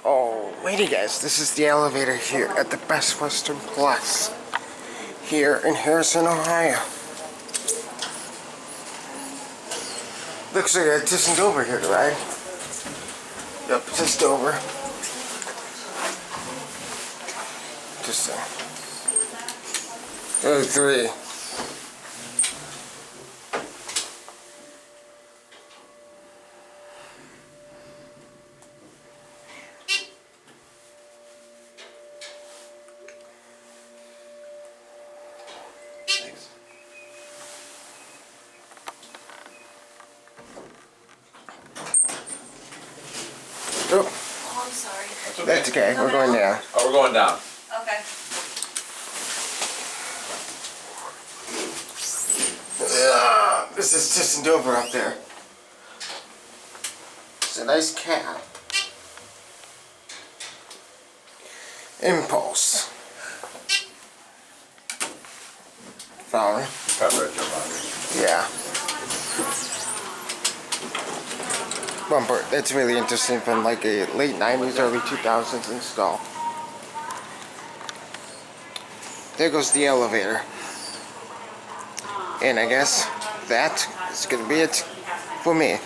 Alrighty guys, this is the elevator here at the Best Western Plus here in Harrison, Ohio. Looks like a ThyssenDOVER here to ride. Yep, ThyssenDOVER. Just oh, three. Oh, I'm sorry. that's okay. We're going down. Oh, we're going down. Okay. This is ThyssenDOVER up there. It's a nice cab. Impulse. Fowler. Pepper at your body. Yeah. Bumper. That's really interesting from like a late 90s, early 2000s install. There goes the elevator. And I guess that is going to be it for me.